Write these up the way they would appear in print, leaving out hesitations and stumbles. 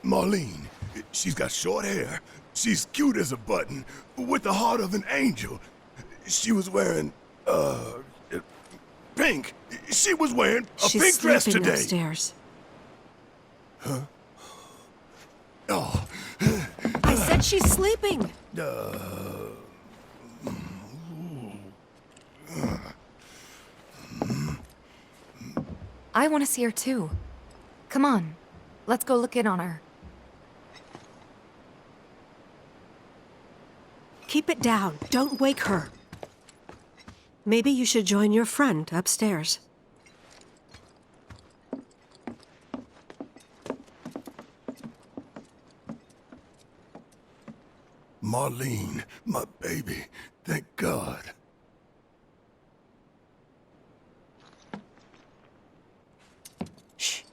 Marlene, she's got short hair. She's cute as a button, with the heart of an angel. She was wearing, pink. She was wearing a She's pink dress sleeping today. upstairs. Huh? Oh. I said she's sleeping. I want to see her too. Come on, let's go look in on her. Keep it down. Don't wake her. Maybe you should join your friend upstairs. Marlene, my baby. Thank God. Shh.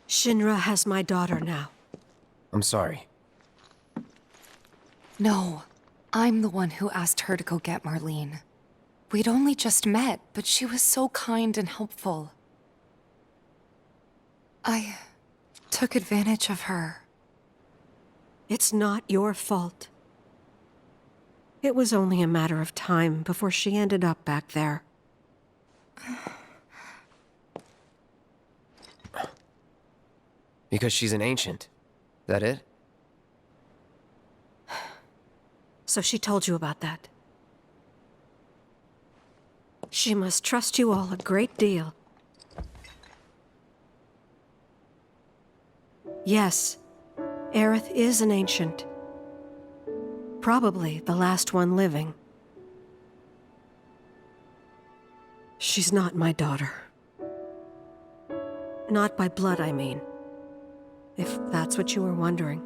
Shinra has my daughter now. I'm sorry. No, I'm the one who asked her to go get Marlene. We'd only just met, but she was so kind and helpful. I took advantage of her. It's not your fault. It was only a matter of time before she ended up back there. Because she's an ancient. That it? So she told you about that. She must trust you all a great deal. Yes, Aerith is an ancient. Probably the last one living. She's not my daughter. Not by blood, I mean. If that's what you were wondering.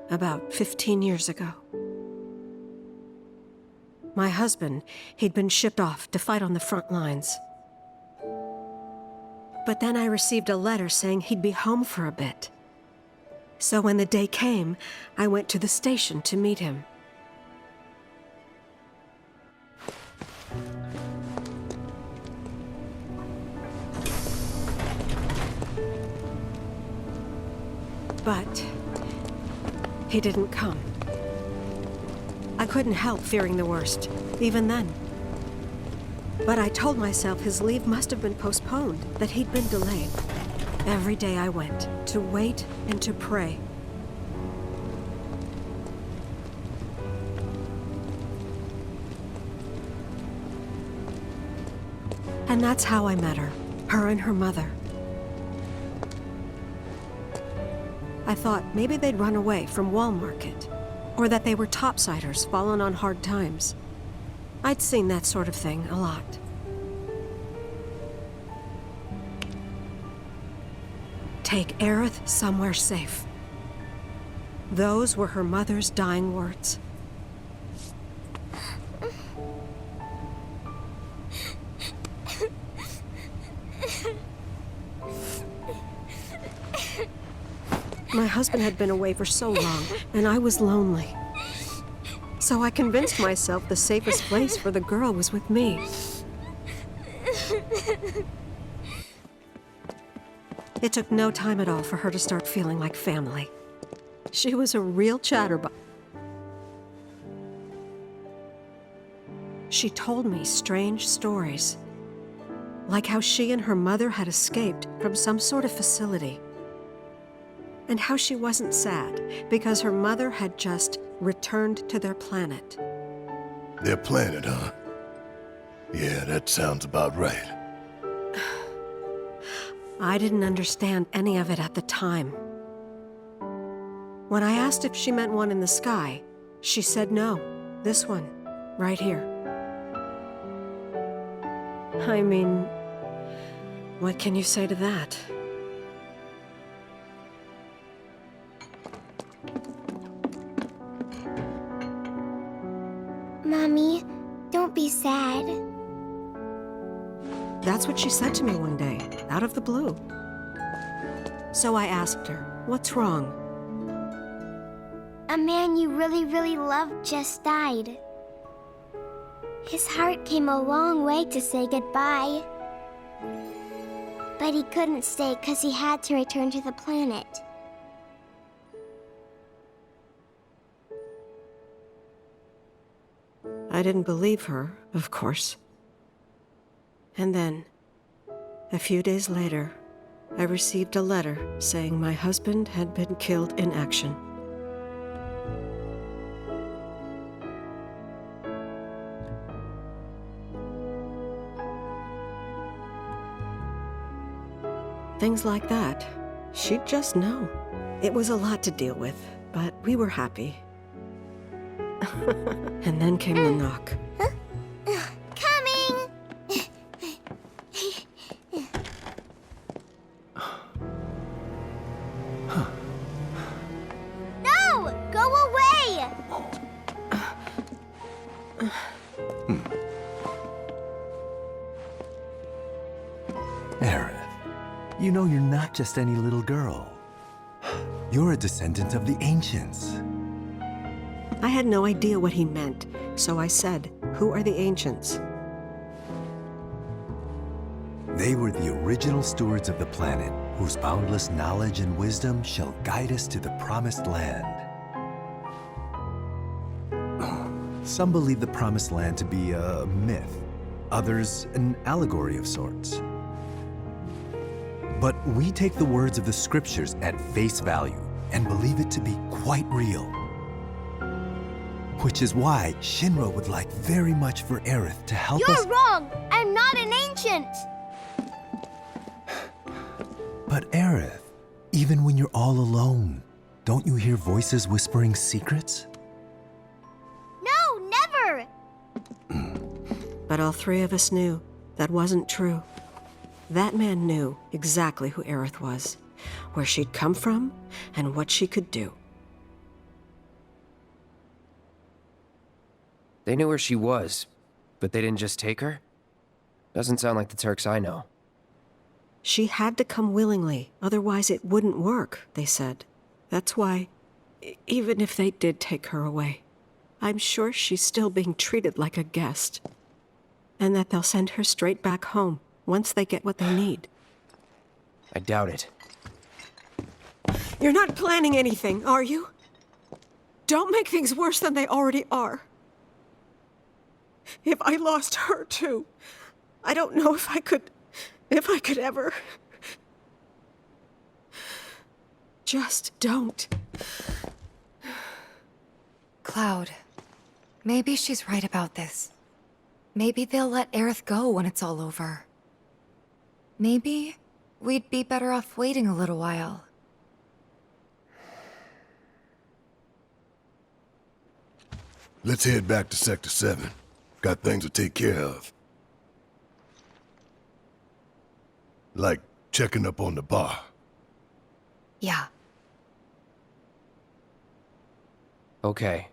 About 15 years ago. My husband, he'd been shipped off to fight on the front lines. But then I received a letter saying he'd be home for a bit. So when the day came, I went to the station to meet him. But he didn't come. I couldn't help fearing the worst, even then. But I told myself his leave must have been postponed, that he'd been delayed. Every day I went, to wait and to pray. And that's how I met her and her mother. I thought maybe they'd run away from Wall Market, or that they were topsiders fallen on hard times. I'd seen that sort of thing a lot. Take Aerith somewhere safe. Those were her mother's dying words. My husband had been away for so long, and I was lonely. So I convinced myself the safest place for the girl was with me. It took no time at all for her to start feeling like family. She was a real chatterbox. She told me strange stories, like how she and her mother had escaped from some sort of facility, and how she wasn't sad because her mother had just returned to their planet. Their planet, huh? Yeah, that sounds about right. I didn't understand any of it at the time. When I asked if she meant one in the sky, she said no, this one, right here. I mean, what can you say to that? Mommy, don't be sad. That's what she said to me one day, out of the blue. So I asked her, what's wrong? A man you really, really loved just died. His heart came a long way to say goodbye. But he couldn't stay because he had to return to the planet. I didn't believe her, of course. And then, a few days later, I received a letter saying my husband had been killed in action. Things like that, she'd just know. It was a lot to deal with, but we were happy. And then came the knock. Coming! No! Go away! Aerith, you know you're not just any little girl. You're a descendant of the Ancients. I had no idea what he meant, so I said, "Who are the Ancients?" They were the original stewards of the planet, whose boundless knowledge and wisdom shall guide us to the Promised Land. Some believe the Promised Land to be a myth, others an allegory of sorts. But we take the words of the scriptures at face value and believe it to be quite real. Which is why Shinra would like very much for Aerith to help us— You're wrong! I'm not an ancient! But Aerith, even when you're all alone, don't you hear voices whispering secrets? No, never! But all three of us knew that wasn't true. That man knew exactly who Aerith was, where she'd come from, and what she could do. They knew where she was, but they didn't just take her? Doesn't sound like the Turks I know. She had to come willingly, otherwise it wouldn't work, they said. That's why, even if they did take her away, I'm sure she's still being treated like a guest. And that they'll send her straight back home once they get what they need. I doubt it. You're not planning anything, are you? Don't make things worse than they already are. If I lost her too, I don't know if I could ever. Just don't. Cloud, maybe she's right about this. Maybe they'll let Aerith go when it's all over. Maybe we'd be better off waiting a little while. Let's head back to Sector 7. Got things to take care of. Like checking up on the bar. Yeah. Okay.